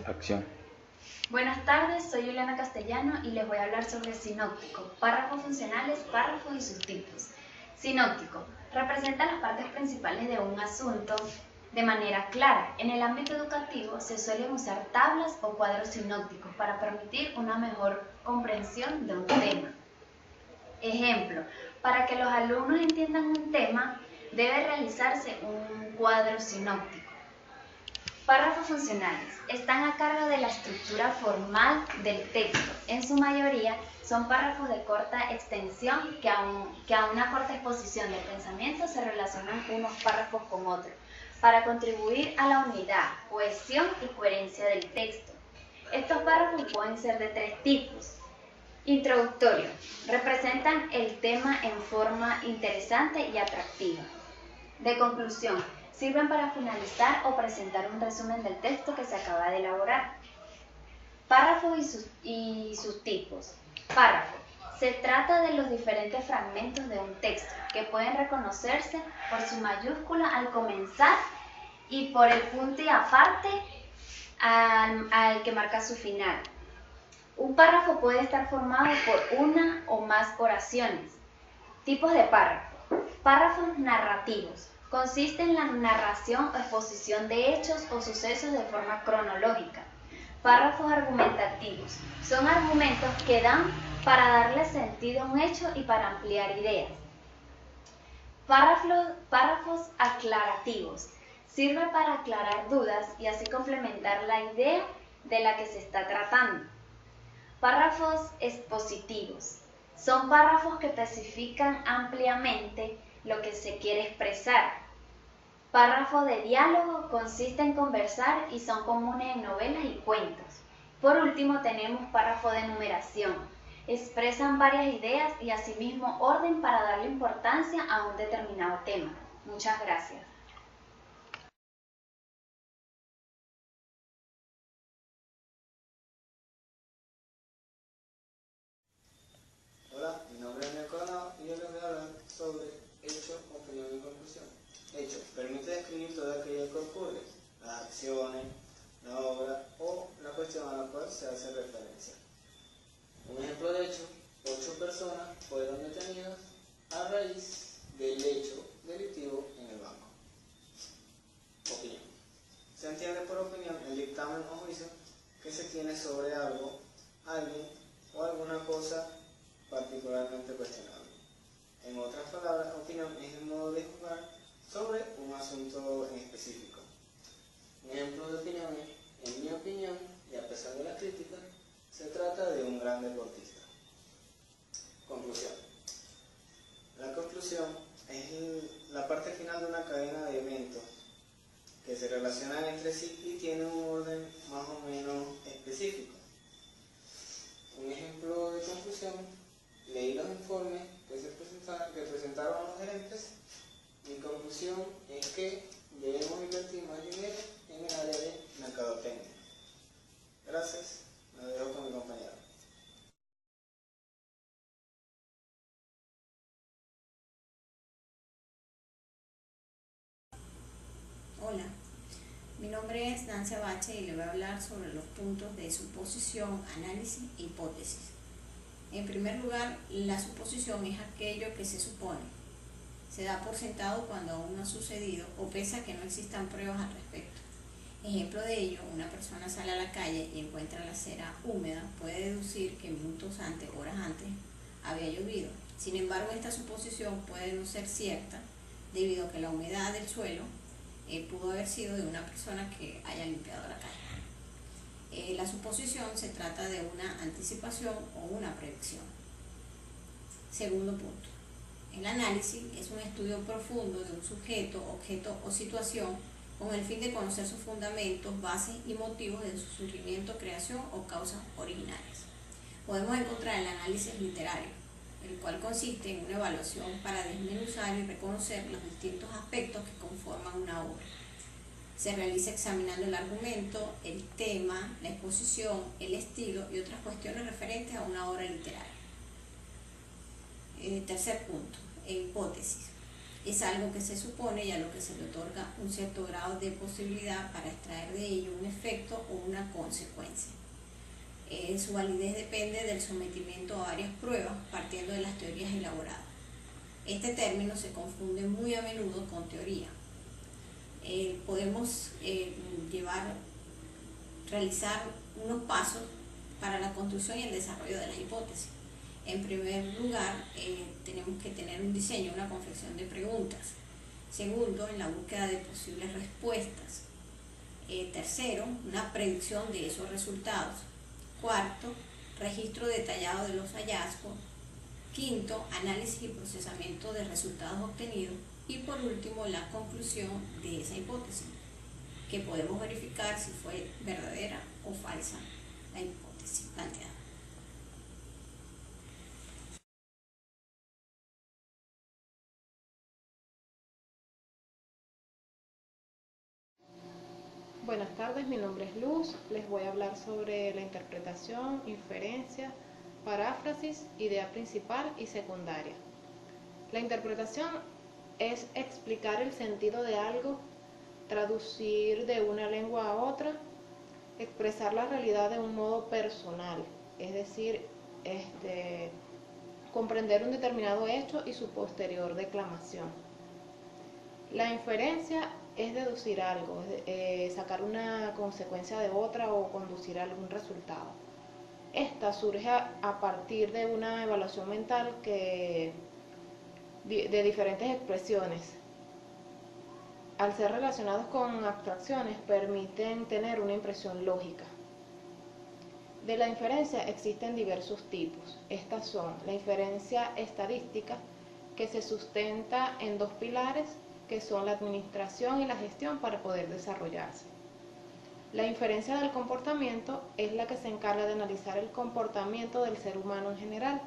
Acción. Buenas tardes, soy Juliana Castellano y les voy a hablar sobre sinóptico, párrafos funcionales, párrafos y sus tipos. Sinóptico representa las partes principales de un asunto de manera clara. En el ámbito educativo se suelen usar tablas o cuadros sinópticos para permitir una mejor comprensión de un tema. Ejemplo, para que los alumnos entiendan un tema, debe realizarse un cuadro sinóptico. Párrafos funcionales están a cargo de la estructura formal del texto. En su mayoría son párrafos de corta extensión que a una corta exposición del pensamiento se relacionan unos párrafos con otros para contribuir a la unidad, cohesión y coherencia del texto. Estos párrafos pueden ser de tres tipos. Introductorio. Representan el tema en forma interesante y atractiva. De conclusión. Sirven para finalizar o presentar un resumen del texto que se acaba de elaborar. Párrafos y sus tipos. Párrafo. Se trata de los diferentes fragmentos de un texto que pueden reconocerse por su mayúscula al comenzar y por el punto y aparte al que marca su final. Un párrafo puede estar formado por una o más oraciones. Tipos de párrafo. Párrafos narrativos. Consiste en la narración o exposición de hechos o sucesos de forma cronológica. Párrafos argumentativos. Son argumentos que dan para darle sentido a un hecho y para ampliar ideas. Párrafos aclarativos. Sirve para aclarar dudas y así complementar la idea de la que se está tratando. Párrafos expositivos. Son párrafos que especifican ampliamente lo que se quiere expresar. Párrafos de diálogo consiste en conversar y son comunes en novelas y cuentos. Por último tenemos párrafos de numeración. Expresan varias ideas y asimismo orden para darle importancia a un determinado tema. Muchas gracias. Hola, mi nombre es Daniel Coronado y yo les voy a hablar sobre hecho, opinión y conclusión. Hecho, permite describir todo aquello que ocurre, las acciones, la obra o la cuestión a la cual se hace referencia. Un ejemplo de hecho, 8 personas fueron detenidas a raíz del hecho delictivo en el banco. Opinión. Se entiende por opinión el dictamen o juicio que se tiene sobre algo, alguien o alguna cosa particularmente cuestionable. En otras palabras, opinión es el modo de juzgar sobre un asunto en específico. Un ejemplo de opinión es, en mi opinión, y a pesar de la crítica, se trata de un gran deportista. Conclusión. La conclusión es la parte final de una cadena de eventos que se relacionan entre sí y tienen un orden más o menos específico. Un ejemplo de conclusión: leí los informes que presentaron los gerentes. Mi conclusión es que debemos invertir más dinero en el área de mercadotecnia. Gracias, me dejo con mi compañero. Hola, mi nombre es Nancy Abache y le voy a hablar sobre los puntos de suposición, análisis e hipótesis. En primer lugar, la suposición es aquello que se supone. Se da por sentado cuando aún no ha sucedido o pese a que no existan pruebas al respecto. Ejemplo de ello, una persona sale a la calle y encuentra la acera húmeda, puede deducir que minutos antes, horas antes, había llovido. Sin embargo, esta suposición puede no ser cierta debido a que la humedad del suelo pudo haber sido de una persona que haya limpiado la calle. La suposición se trata de una anticipación o una predicción. Segundo punto. El análisis es un estudio profundo de un sujeto, objeto o situación con el fin de conocer sus fundamentos, bases y motivos de su surgimiento, creación o causas originales. Podemos encontrar el análisis literario, el cual consiste en una evaluación para desmenuzar y reconocer los distintos aspectos que conforman una obra. Se realiza examinando el argumento, el tema, la exposición, el estilo y otras cuestiones referentes a una obra literaria. Tercer punto, hipótesis. es algo que se supone y a lo que se le otorga un cierto grado de posibilidad para extraer de ello un efecto o una consecuencia. Su validez depende del sometimiento a varias pruebas partiendo de las teorías elaboradas. Este término se confunde muy a menudo con teoría. Podemos realizar unos pasos para la construcción y el desarrollo de las hipótesis. En primer lugar, tenemos que tener un diseño, una confección de preguntas. Segundo, en la búsqueda de posibles respuestas. Tercero, una predicción de esos resultados. Cuarto, registro detallado de los hallazgos. Quinto, análisis y procesamiento de resultados obtenidos. Y por último, la conclusión de esa hipótesis, que podemos verificar si fue verdadera o falsa la hipótesis planteada. Buenas tardes, mi nombre es Luz. Les voy a hablar sobre la interpretación, inferencia, paráfrasis, idea principal y secundaria. La interpretación es explicar el sentido de algo, traducir de una lengua a otra, expresar la realidad de un modo personal, es decir, comprender un determinado hecho y su posterior declamación. La inferencia es deducir algo, sacar una consecuencia de otra o conducir a algún resultado. Esta surge a partir de una evaluación mental de diferentes expresiones. Al ser relacionados con abstracciones, permiten tener una impresión lógica. De la inferencia existen diversos tipos. Estas son la inferencia estadística, que se sustenta en dos pilares, que son la administración y la gestión para poder desarrollarse. La inferencia del comportamiento es la que se encarga de analizar el comportamiento del ser humano en general.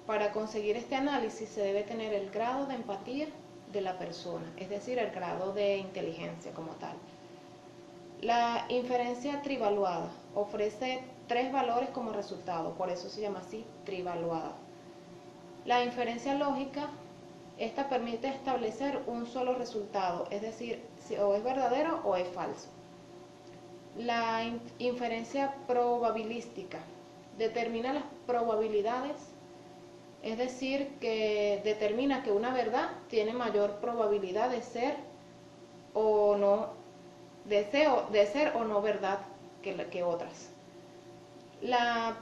Para conseguir este análisis se debe tener el grado de empatía de la persona, es decir, el grado de inteligencia como tal. La inferencia trivaluada ofrece 3 valores como resultado, por eso se llama así, trivaluada. La inferencia lógica, esta permite establecer un solo resultado, es decir, si o es verdadero o es falso. La inferencia probabilística determina las probabilidades, es decir, que determina que una verdad tiene mayor probabilidad de ser o no, de ser o no verdad que otras. La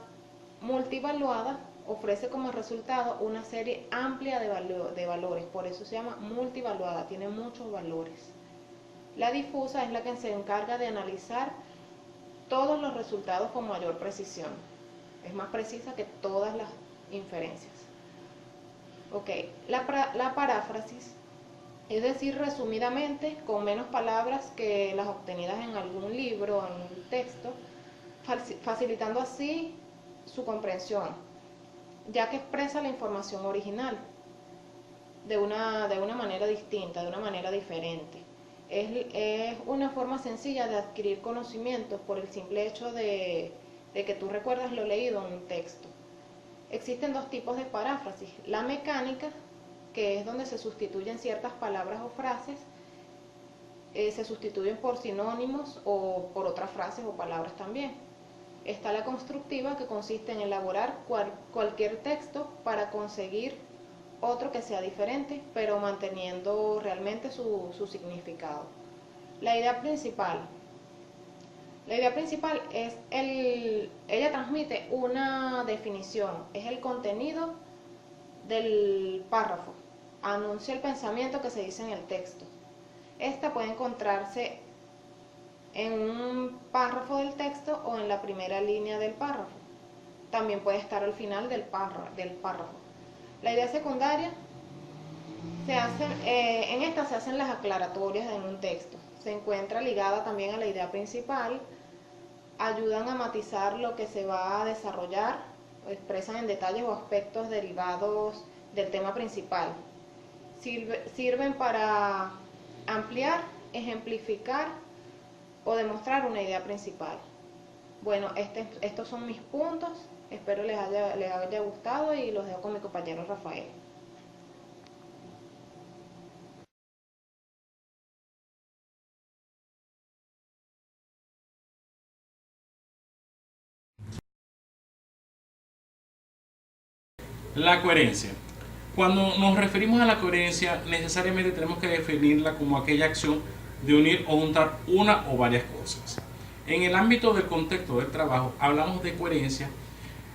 multivaluada ofrece como resultado una serie amplia de valores, por eso se llama multivaluada, tiene muchos valores. La difusa es la que se encarga de analizar todos los resultados con mayor precisión, es más precisa que todas las inferencias. Ok, la paráfrasis, es decir, resumidamente, con menos palabras que las obtenidas en algún libro o en un texto, facilitando así su comprensión, ya que expresa la información original de una manera distinta, de una manera diferente. Es una forma sencilla de adquirir conocimientos por el simple hecho de que tú recuerdas lo leído en un texto. Existen 2 tipos de paráfrasis: la mecánica, que es donde se sustituyen ciertas palabras o frases, se sustituyen por sinónimos o por otras frases o palabras también. Está la constructiva, que consiste en elaborar cualquier texto para conseguir otro que sea diferente, pero manteniendo realmente su significado. La idea principal. La idea principal es ella transmite una definición, es el contenido del párrafo, anuncia el pensamiento que se dice en el texto. Esta puede encontrarse en un párrafo del texto o en la primera línea del párrafo. También puede estar al final del párrafo. La idea secundaria, en esta se hacen las aclaratorias en un texto. Se encuentra ligada también a la idea principal, ayudan a matizar lo que se va a desarrollar, o expresan en detalles o aspectos derivados del tema principal. Sirven para ampliar, ejemplificar o demostrar una idea principal. Bueno, estos son mis puntos, espero les haya gustado y los dejo con mi compañero Rafael. La coherencia. Cuando nos referimos a la coherencia, necesariamente tenemos que definirla como aquella acción de unir o juntar una o varias cosas. En el ámbito del contexto del trabajo, hablamos de coherencia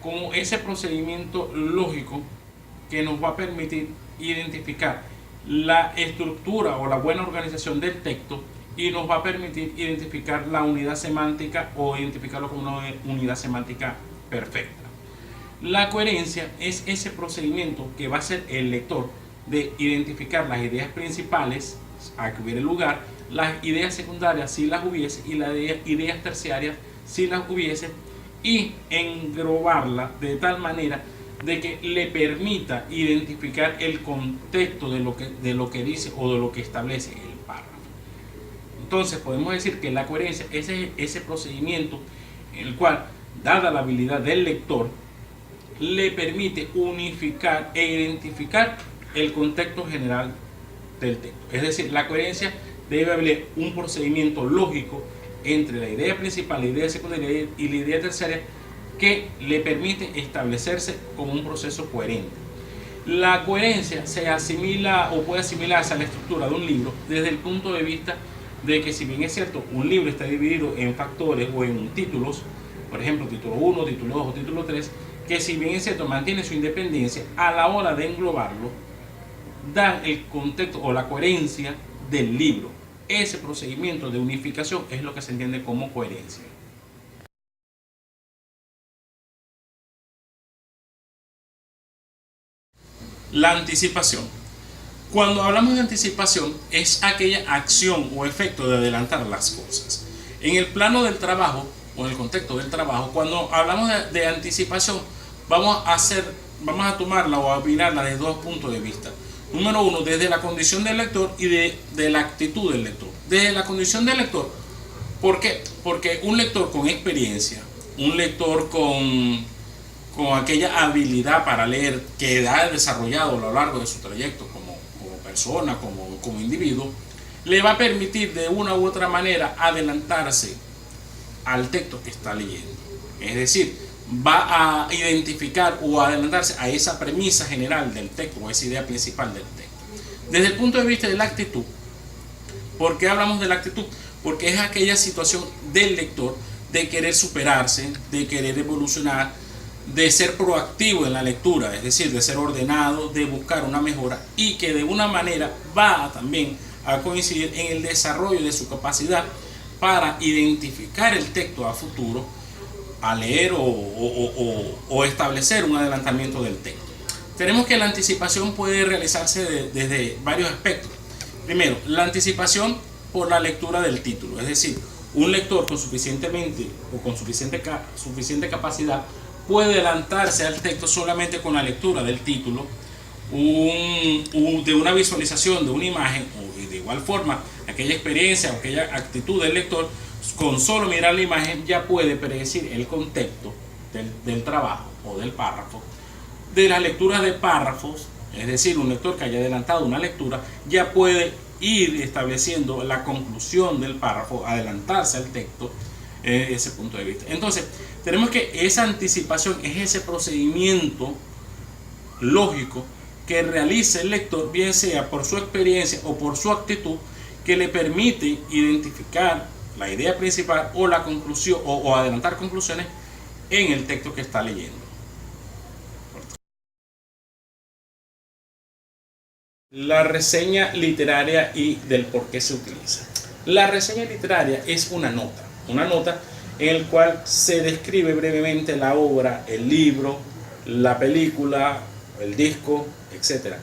como ese procedimiento lógico que nos va a permitir identificar la estructura o la buena organización del texto y nos va a permitir identificar la unidad semántica o identificarlo como una unidad semántica perfecta. La coherencia es ese procedimiento que va a hacer el lector de identificar las ideas principales a que hubiera lugar, las ideas secundarias si las hubiese y las ideas terciarias si las hubiese, y englobarla de tal manera de que le permita identificar el contexto de lo que dice o de lo que establece el párrafo. Entonces podemos decir que la coherencia es ese procedimiento en el cual, dada la habilidad del lector, le permite unificar e identificar el contexto general del texto. Es decir, la coherencia debe haber un procedimiento lógico entre la idea principal, la idea secundaria y la idea terciaria que le permite establecerse como un proceso coherente. La coherencia se asimila o puede asimilarse a la estructura de un libro desde el punto de vista de que, si bien es cierto, un libro está dividido en factores o en títulos, por ejemplo, título 1, título 2 o título 3, que si bien es cierto mantiene su independencia, a la hora de englobarlo dan el contexto o la coherencia del libro. Ese procedimiento de unificación es lo que se entiende como coherencia. La anticipación. Cuando hablamos de anticipación, es aquella acción o efecto de adelantar las cosas. En el plano del trabajo o en el contexto del trabajo, cuando hablamos de anticipación, vamos a tomarla o a mirarla desde dos puntos de vista. Número uno, desde la condición del lector y de la actitud del lector. Desde la condición del lector, ¿por qué? Porque un lector con experiencia, un lector con aquella habilidad para leer que ha desarrollado a lo largo de su trayecto como persona, como individuo, le va a permitir de una u otra manera adelantarse al texto que está leyendo. Es decir, va a identificar o adelantarse a esa premisa general del texto o esa idea principal del texto. Desde el punto de vista de la actitud, ¿por qué hablamos de la actitud? Porque es aquella situación del lector de querer superarse, de querer evolucionar, de ser proactivo en la lectura, es decir, de ser ordenado, de buscar una mejora, y que de una manera va también a coincidir en el desarrollo de su capacidad para identificar el texto a futuro, a leer o establecer un adelantamiento del texto. Tenemos que la anticipación puede realizarse desde varios aspectos. Primero, la anticipación por la lectura del título, es decir, un lector con suficiente capacidad puede adelantarse al texto solamente con la lectura del título, de una visualización de una imagen, o de igual forma aquella experiencia o aquella actitud del lector, con solo mirar la imagen ya puede predecir el contexto del trabajo o del párrafo. De las lecturas de párrafos, es decir, un lector que haya adelantado una lectura ya puede ir estableciendo la conclusión del párrafo, adelantarse al texto desde ese punto de vista. Entonces, tenemos que esa anticipación es ese procedimiento lógico que realiza el lector, bien sea por su experiencia o por su actitud, que le permite identificar la idea principal o la conclusión o adelantar conclusiones en el texto que está leyendo. La reseña literaria y del por qué se utiliza. La reseña literaria es una nota en el cual se describe brevemente la obra, el libro, la película, el disco, etc.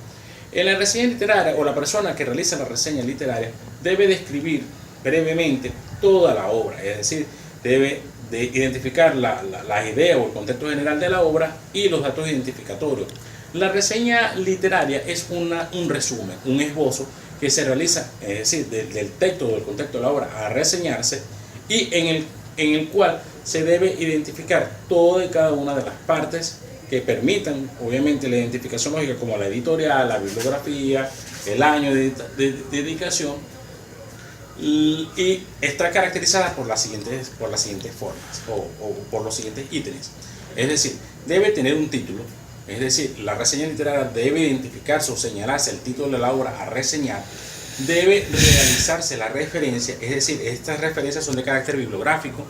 En la reseña literaria, o la persona que realiza la reseña literaria debe describir brevemente toda la obra, es decir, debe de identificar la idea o el contexto general de la obra y los datos identificatorios. La reseña literaria es un resumen, un esbozo que se realiza, es decir, del texto o del contexto de la obra a reseñarse, y en el cual se debe identificar toda y cada una de las partes que permitan, obviamente, la identificación lógica, como la editorial, la bibliografía, el año de dedicación, y está caracterizada por las siguientes formas o por los siguientes ítems. Es decir, debe tener un título, Es decir, la reseña literaria debe identificarse o señalarse el título de la obra a reseñar, debe realizarse la referencia, es decir, estas referencias son de carácter bibliográfico,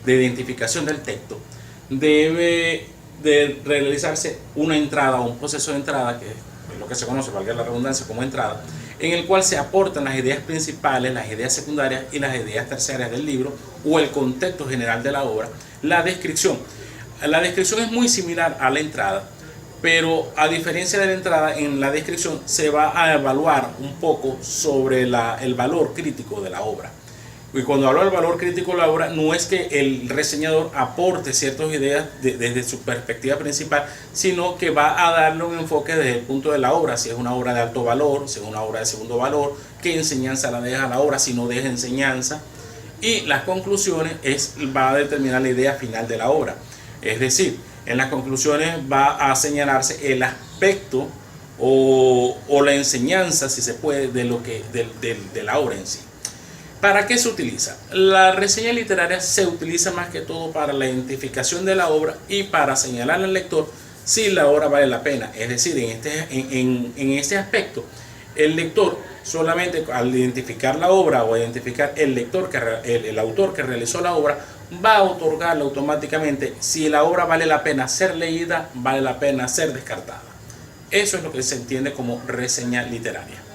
de identificación del texto, debe de realizarse una entrada o un proceso de entrada, que es lo que se conoce, valga la redundancia, como entrada, en el cual se aportan las ideas principales, las ideas secundarias y las ideas terciarias del libro o el contexto general de la obra. La descripción es muy similar a la entrada, pero a diferencia de la entrada, en la descripción se va a evaluar un poco sobre el valor crítico de la obra. Y cuando hablo del valor crítico de la obra, no es que el reseñador aporte ciertas ideas desde su perspectiva principal, sino que va a darle un enfoque desde el punto de la obra, si es una obra de alto valor, si es una obra de segundo valor, qué enseñanza la deja la obra, si no deja enseñanza. Y las conclusiones va a determinar la idea final de la obra. Es decir, en las conclusiones va a señalarse el aspecto o la enseñanza, si se puede, de la obra en sí. ¿Para qué se utiliza? La reseña literaria se utiliza más que todo para la identificación de la obra y para señalar al lector si la obra vale la pena. Es decir, en este aspecto, el lector solamente al identificar la obra o identificar el autor que realizó la obra, va a otorgarle automáticamente si la obra vale la pena ser leída, vale la pena ser descartada. Eso es lo que se entiende como reseña literaria.